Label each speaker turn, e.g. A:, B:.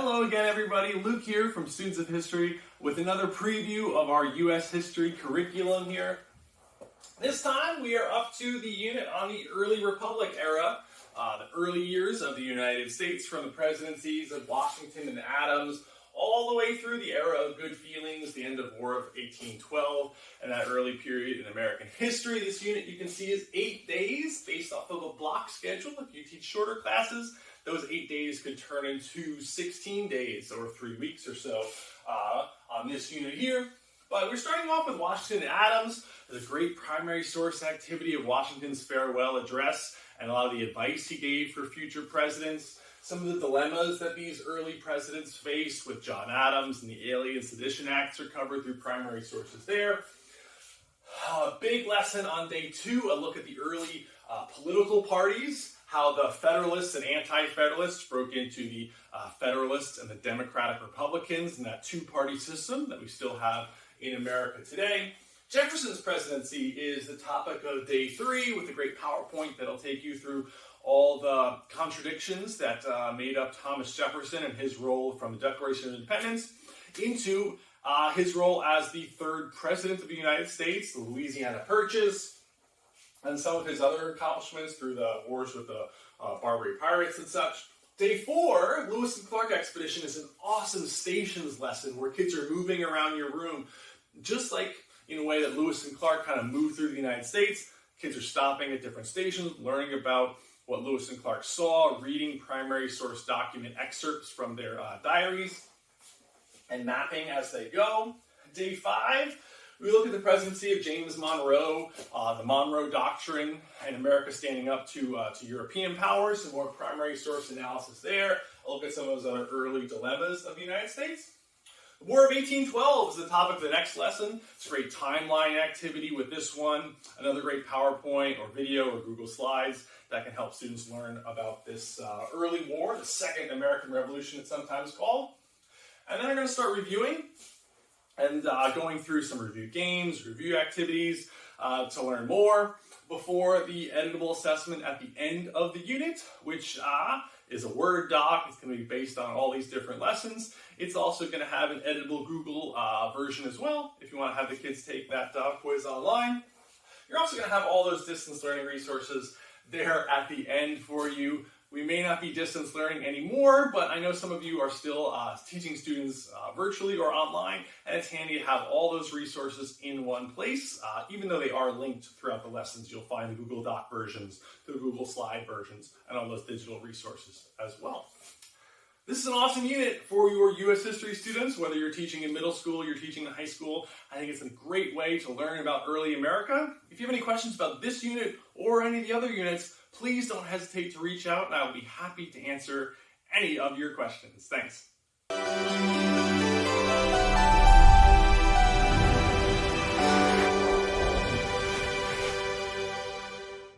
A: Hello again, everybody. Luke here from Students of History with another preview of our U.S. history curriculum here. This time we are up to the unit on the early Republic era, the early years of the United States, from the presidencies of Washington and Adams, all the way through the era of good feelings, the end of War of 1812, and that early period in American history. This unit, you can see, is 8 days based off of a block schedule. If you teach shorter classes, those 8 days could turn into 16 days or 3 weeks or so on this unit here. But we're starting off with Washington and Adams. There's a great primary source activity of Washington's farewell address and a lot of the advice he gave for future presidents. Some of the dilemmas that these early presidents faced with John Adams and the Alien Sedition Acts are covered through primary sources there. A big lesson on day 2, a look at the early political parties, how the Federalists and Anti-Federalists broke into the Federalists and the Democratic Republicans and that two-party system that we still have in America today. Jeffersons Presidency is the topic of day 3 with a great PowerPoint that'll take you through all the contradictions that made up Thomas Jefferson and his role from the Declaration of Independence into his role as the 3rd President of the United States, the Louisiana Purchase, and some of his other accomplishments through the wars with the Barbary Pirates and such. Day 4, Lewis and Clark Expedition, is an awesome stations lesson where kids are moving around your room, just like in a way that Lewis and Clark kind of moved through the United States. Kids are stopping at different stations, learning about what Lewis and Clark saw, reading primary source document excerpts from their diaries, and mapping as they go. Day 5, we look at the presidency of James Monroe, the Monroe Doctrine, and America standing up to European powers, some more primary source analysis there. I'll look at some of those other early dilemmas of the United States. The War of 1812 is the topic of the next lesson. It's a great timeline activity with this one, another great PowerPoint or video or Google Slides that can help students learn about this early war, the Second American Revolution it's sometimes called. And then I'm going to start reviewing and going through some review games, review activities to learn more before the editable assessment at the end of the unit, which is a Word doc. It's going to be based on all these different lessons. It's also going to have an editable Google version as well, if you want to have the kids take that quiz online. You're also going to have all those distance learning resources there at the end for you. We may not be distance learning anymore, but I know some of you are still teaching students virtually or online, and it's handy to have all those resources in one place. Even though they are linked throughout the lessons, you'll find the Google Doc versions, the Google Slide versions, and all those digital resources as well. This is an awesome unit for your U.S. history students, whether you're teaching in middle school, you're teaching in high school. I think it's a great way to learn about early America. If you have any questions about this unit or any of the other units, please don't hesitate to reach out, and I will be happy to answer any of your questions. Thanks.